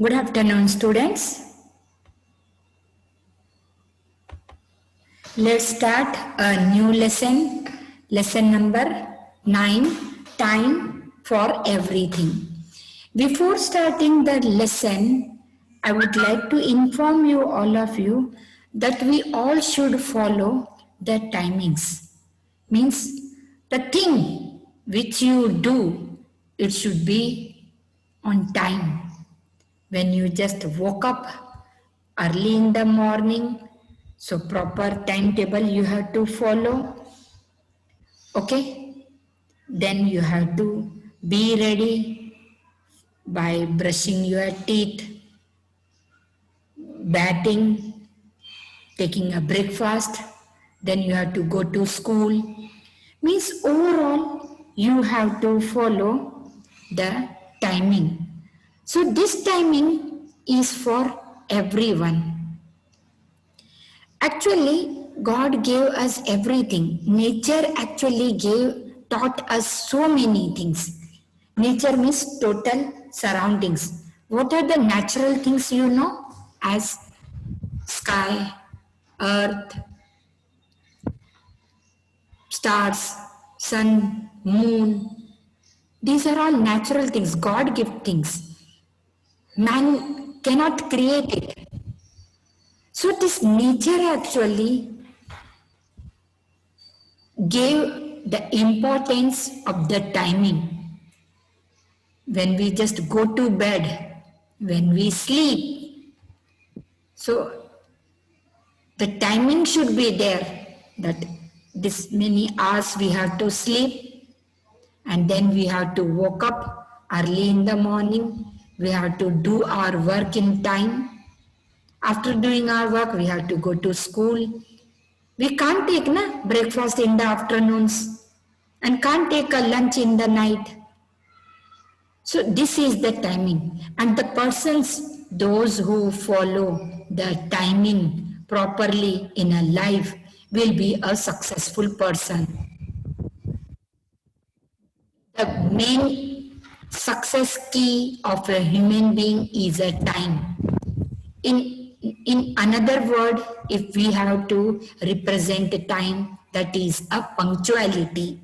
Good afternoon, students. Let's start a new lesson. Lesson number 9, Time for Everything. Before starting the lesson, I would like to inform you, all of you, that we all should follow the timings. Means the thing which you do, it should be on time. When you just woke up early in the morning, so proper timetable you have to follow. Okay, then you have to be ready by brushing your teeth, batting, taking a breakfast, then you have to go to school. Means overall you have to follow the timing. So this timing is for everyone. Actually, God gave us everything. Nature actually taught us so many things. Nature means total surroundings. What are the natural things you know? As sky, earth, stars, sun, moon. These are all natural things, God gift things. Man cannot create it. So this nature actually gave the importance of the timing. When we just go to bed, when we sleep, so the timing should be there that this many hours we have to sleep, and then we have to wake up early in the morning, we have to do our work in time. After doing our work, we have to go to school. We can't take breakfast in the afternoons and can't take a lunch in the night. So this is the timing. And the persons, those who follow the timing properly in a life will be a successful person. The main success key of a human being is a time. In another word, if we have to represent a time, that is a punctuality.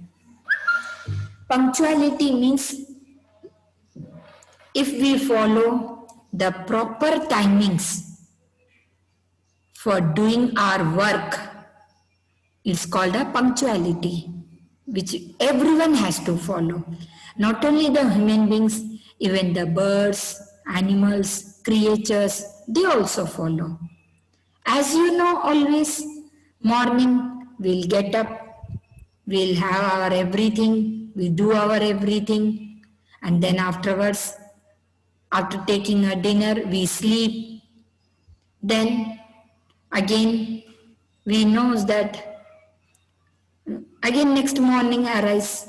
Punctuality means if we follow the proper timings for doing our work, it's called a punctuality, which everyone has to follow. Not only the human beings, even the birds, animals, creatures, they also follow. As you know, always morning we'll get up, we'll have our everything, we do our everything, and then afterwards, after taking a dinner, we sleep. Then again, we know that again next morning arise.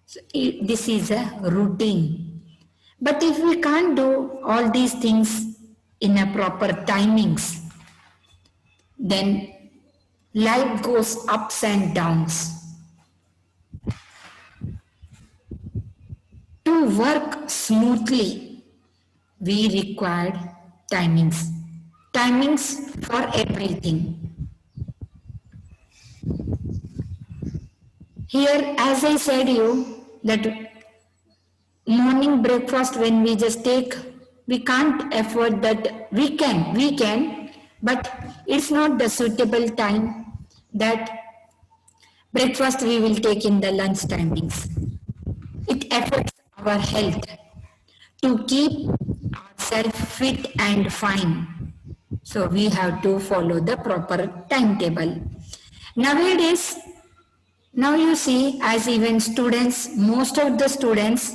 So this is a routine. But if we can't do all these things in a proper timings, then life goes ups and downs. To work smoothly, we required timings. Timings for everything. Here, as I said you, that morning breakfast when we just take, we can't afford that. We can, but it's not the suitable time that breakfast we will take in the lunch timings. It affects our health. To keep ourselves fit and fine, so we have to follow the proper timetable. Nowadays, now you see, as even students, most of the students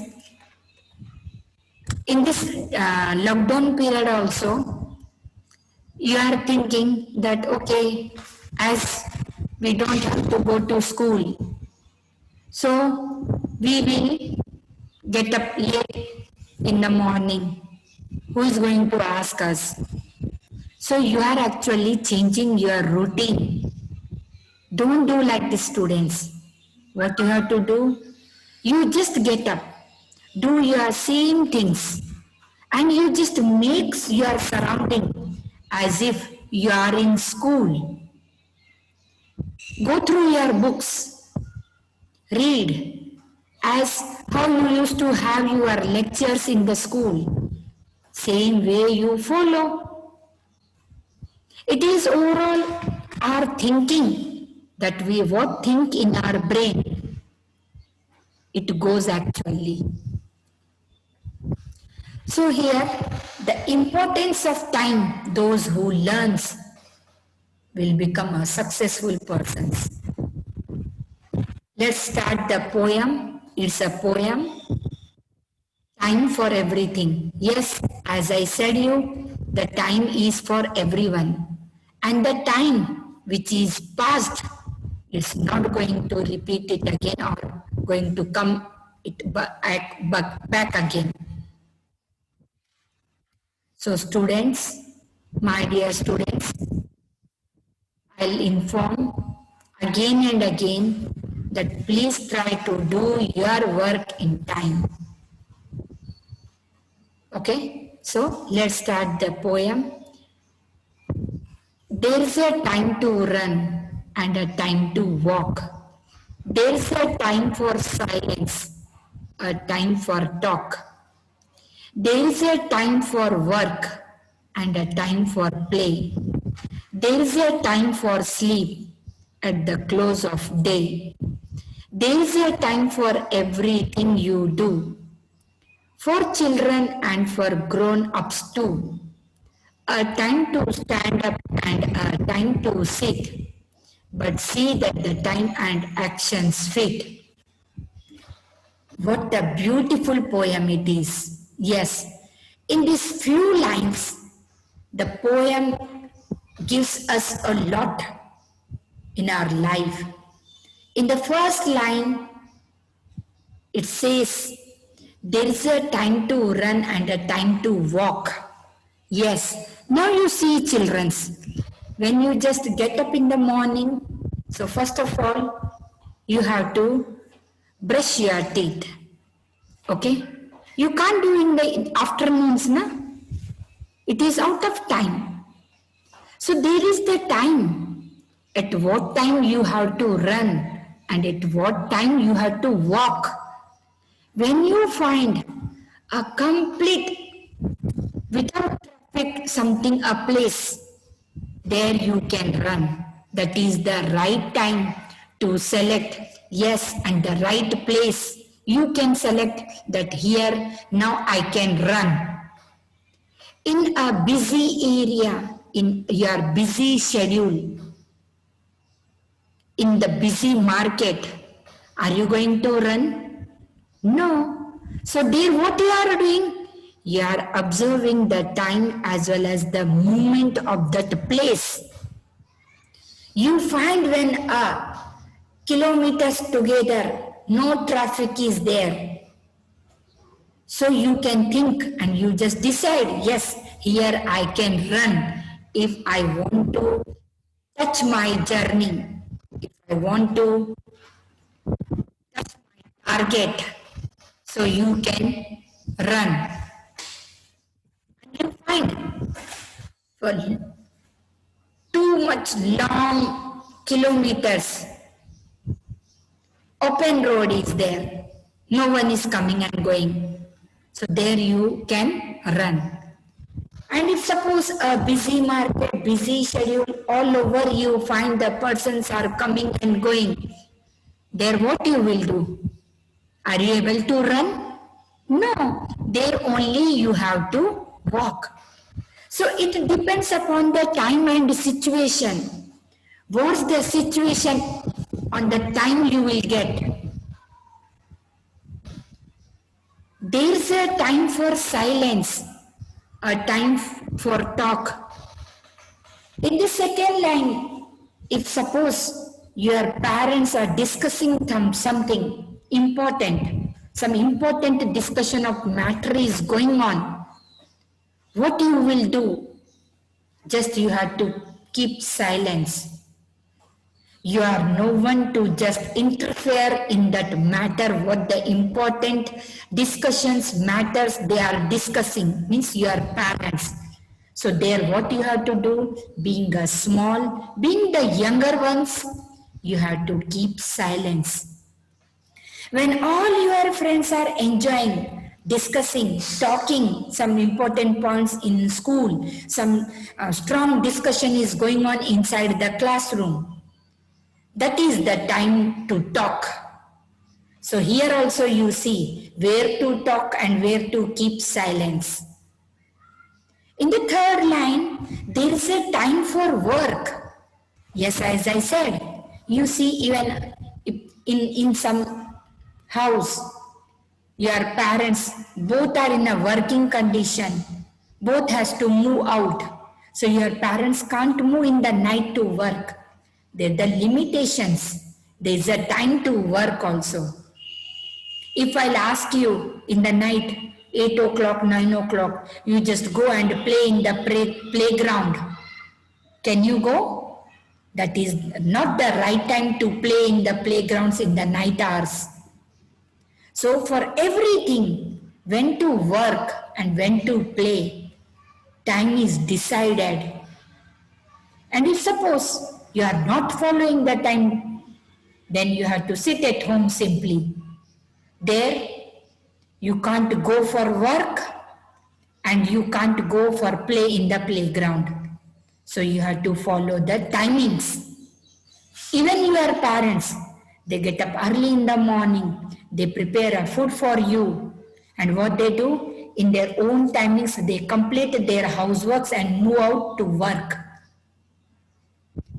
in this lockdown period also, you are thinking that okay, as we don't have to go to school, so we will get up late in the morning. Who is going to ask us? So you are actually changing your routine. Don't do like the students. What you have to do, you just get up, do your same things, and you just makes your surrounding as if you are in school. Go through your books, read as how you used to have your lectures in the school. Same way you follow. It is overall our thinking that we what think in our brain. It goes actually. So here, the importance of time, those who learns will become a successful persons. Let's start the poem. It's a poem. Time for everything. Yes, as I said you, the time is for everyone. And the time which is past is not going to repeat it again or going to come back again. So students, my dear students, I'll inform again and again that please try to do your work in time. Okay, so let's start the poem. There is a time to run and a time to walk. There is a time for silence, a time for talk. There is a time for work and a time for play. There is a time for sleep at the close of day. There is a time for everything you do. For children and for grown-ups too. A time to stand up and a time to sit. But see that the time and actions fit. What a beautiful poem it is. Yes, in these few lines, the poem gives us a lot in our life. In the first line, it says, there is a time to run and a time to walk. Yes, now you see children's, when you just get up in the morning, so first of all, you have to brush your teeth. Okay? You can't do in the afternoons, na? It is out of time. So there is the time. At what time you have to run and at what time you have to walk. When you find a complete, without traffic, something, a place, there you can run. That is the right time to select, yes, and the right place. You can select that here, now I can run. In a busy area, in your busy schedule, in the busy market, are you going to run? No. So there what you are doing? You are observing the time as well as the movement of that place. You find when kilometers together, no traffic is there. So you can think and you just decide, yes, here I can run if I want to touch my journey, if I want to touch my target. So you can run. And you find for too much long kilometers, open road is there. No one is coming and going. So there you can run. And if suppose a busy market, busy schedule, all over you find the persons are coming and going, there what you will do? Are you able to run? No, there only you have to walk. So it depends upon the time and situation. What's the situation on the time you will get? There is a time for silence, a time for talk. In the second line, if suppose your parents are discussing something important, some important discussion of matter is going on, what you will do? Just you have to keep silence. You are no one to just interfere in that matter. What the important discussions matters they are discussing, means you are parents. So there what you have to do, being a small, being the younger ones, you have to keep silence. When all your friends are enjoying, discussing, talking some important points in school, some strong discussion is going on inside the classroom, that is the time to talk. So here also you see where to talk and where to keep silence. In the third line, there is a time for work. Yes, as I said, you see even in some house, your parents both are in a working condition, both has to move out. So your parents can't move in the night to work. There are the limitations. There is a time to work also. If I'll ask you in the night, 8 o'clock, 9 o'clock, you just go and play in the playground. Can you go? That is not the right time to play in the playgrounds in the night hours. So for everything, when to work and when to play, time is decided. And if suppose you are not following the time, then you have to sit at home simply. There, you can't go for work and you can't go for play in the playground. So you have to follow the timings. Even your parents, they get up early in the morning, they prepare a food for you, and what they do, in their own timings, they complete their houseworks and move out to work.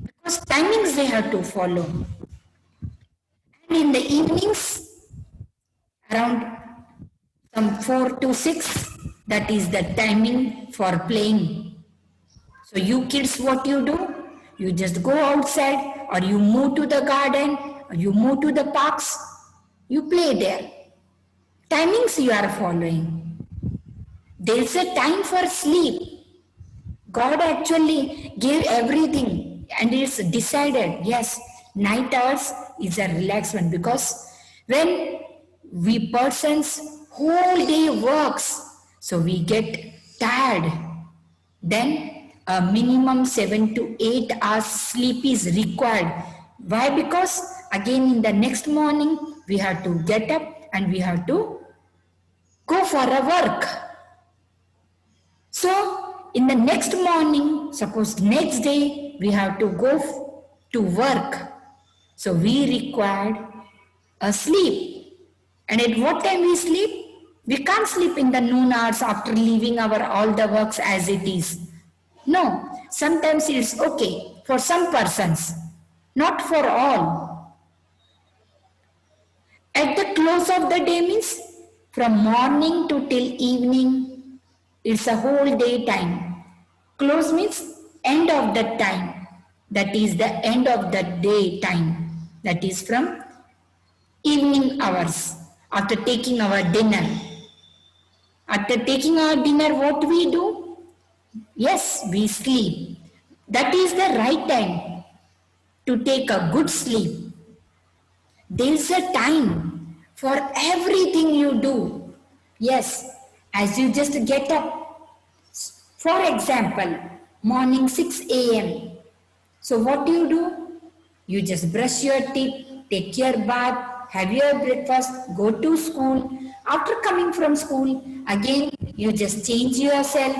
Because timings they have to follow. And in the evenings, around some 4 to 6, that is the timing for playing. So you kids, what you do? You just go outside or you move to the garden or you move to the parks. You play there. Timings you are following. There is a time for sleep. God actually gave everything and it's decided, yes, night hours is a relaxed one, because when we persons whole day works, so we get tired, then a minimum 7 to 8 hours sleep is required. Why? Because again in the next morning we have to get up and we have to go for a work. So in the next morning, suppose next day we have to go to work. So we required a sleep. And at what time we sleep? We can't sleep in the noon hours after leaving our all the works as it is. No, sometimes it's okay for some persons, not for all. At the close of the day means from morning to till evening, it's a whole day time. Close means end of the time. That is the end of the day time. That is from evening hours after taking our dinner. After taking our dinner, what we do? Yes, we sleep. That is the right time to take a good sleep. There is a time for everything you do. Yes, as you just get up. For example, morning 6 a.m. So what do? You just brush your teeth, take your bath, have your breakfast, go to school. After coming from school, again you just change yourself,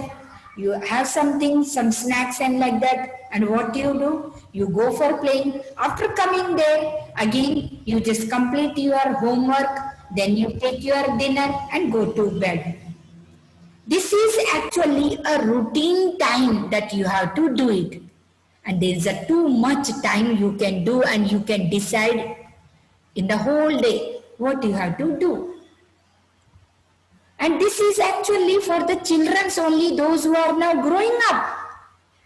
you have something, some snacks and like that, and what do? You go for playing. After coming there, again you just complete your homework, then you take your dinner and go to bed. This is actually a routine time that you have to do it. And there is a too much time you can do and you can decide in the whole day what you have to do. And this is actually for the children only, those who are now growing up.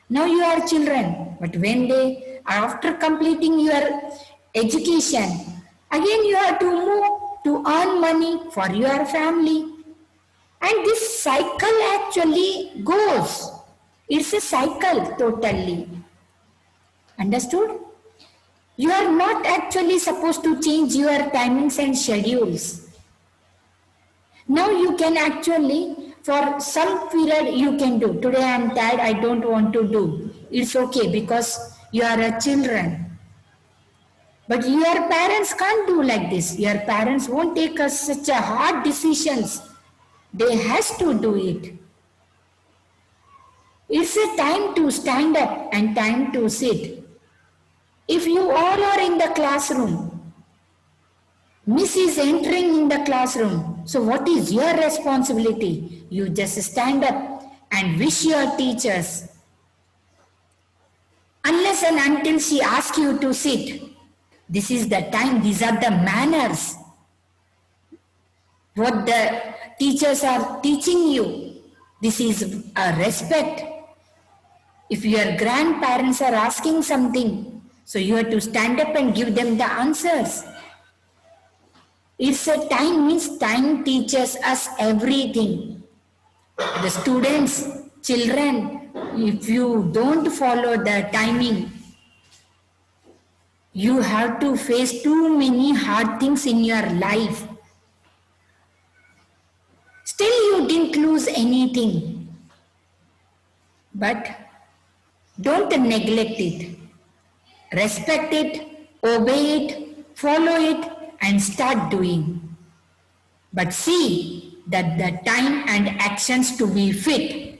Now you are children, but when they are after completing your education, again you have to move to earn money for your family. And this cycle actually goes. It's a cycle totally. Understood? You are not actually supposed to change your timings and schedules. Now you can actually, for some period you can do. Today I am tired, I don't want to do. It's okay because you are a children. But your parents can't do like this. Your parents won't take us such a hard decisions. They has to do it. It's a time to stand up and time to sit. If you all are in the classroom, Miss is entering in the classroom. So what is your responsibility? You just stand up and wish your teachers. Unless and until she asks you to sit. This is the time, these are the manners. What the teachers are teaching you. This is a respect. If your grandparents are asking something, so you have to stand up and give them the answers. It's a time, means time teaches us everything. The students, children, if you don't follow the timing, you have to face too many hard things in your life. Still you didn't lose anything. But don't neglect it. Respect it, obey it, follow it, and start doing. But see that the time and actions to be fit.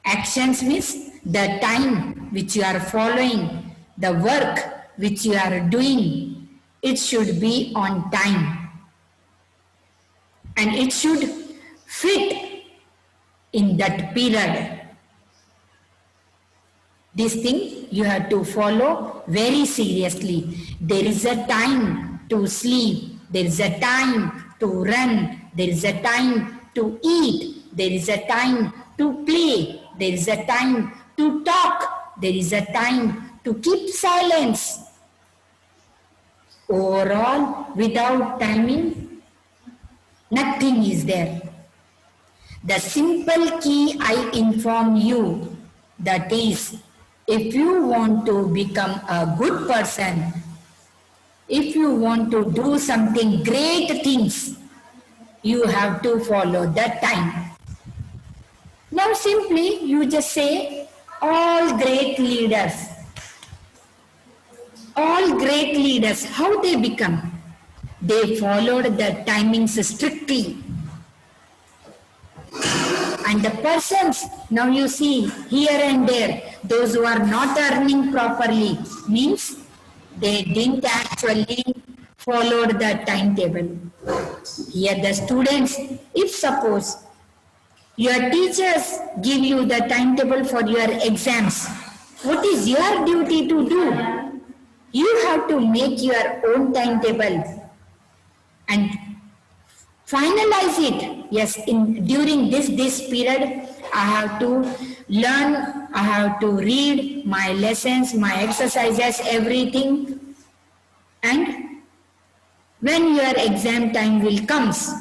Actions means the time which you are following, the work which you are doing, it should be on time. And it should fit in that period. This thing you have to follow very seriously. There is a time to sleep. There is a time to run. There is a time to eat. There is a time to play. There is a time to talk. There is a time to keep silence. Overall, without timing, nothing is there. The simple key I inform you, that is, if you want to become a good person, if you want to do something great things, you have to follow that time. Now simply you just say, all great leaders, how they become? They followed the timings strictly. And the persons, now you see here and there, those who are not earning properly, means they didn't actually follow the timetable. Here the students, if suppose your teachers give you the timetable for your exams, what is your duty to do? You have to make your own timetable and finalize it. Yes, during this period, I have to learn, I have to read my lessons, my exercises, everything. And when your exam time will comes,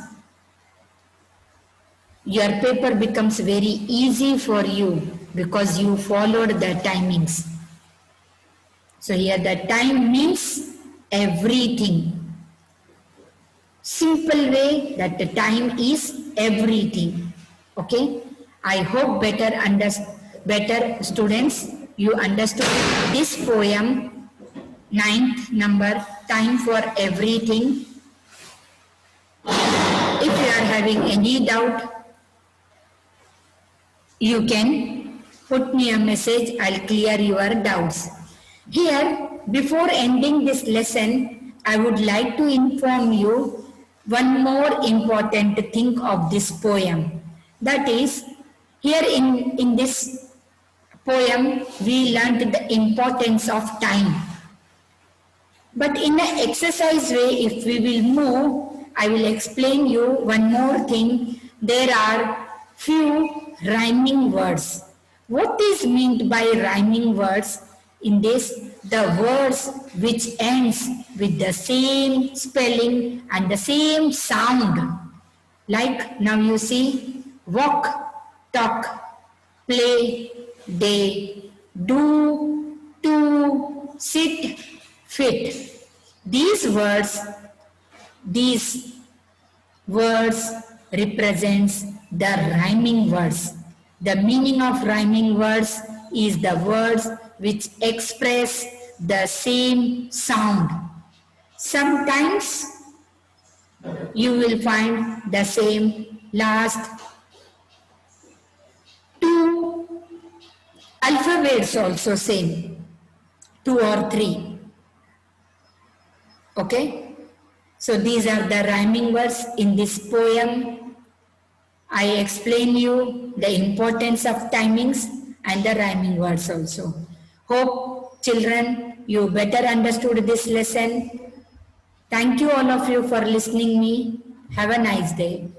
your paper becomes very easy for you because you followed the timings. So here the time means everything. Simple way that the time is everything. Okay, I hope better students, you understood this poem, 9th number, time for everything. If you are having any doubt, you can put me a message, I'll clear your doubts. Here, before ending this lesson, I would like to inform you one more important thing of this poem. That is, here in this poem, we learned the importance of time. But in an exercise way, if we will move, I will explain you one more thing. There are few rhyming words. What is meant by rhyming words? In this, the words which ends with the same spelling and the same sound. Like now you see, walk, talk, play, day, do, sit, fit. These words represents the rhyming words. The meaning of rhyming words is the words which express the same sound. Sometimes you will find the same last two alphabets also same, 2 or 3. Okay? So these are the rhyming words in this poem. I explain you the importance of timings and the rhyming words also. Hope children you better understood this lesson. Thank you all of you for listening me. Have a nice day.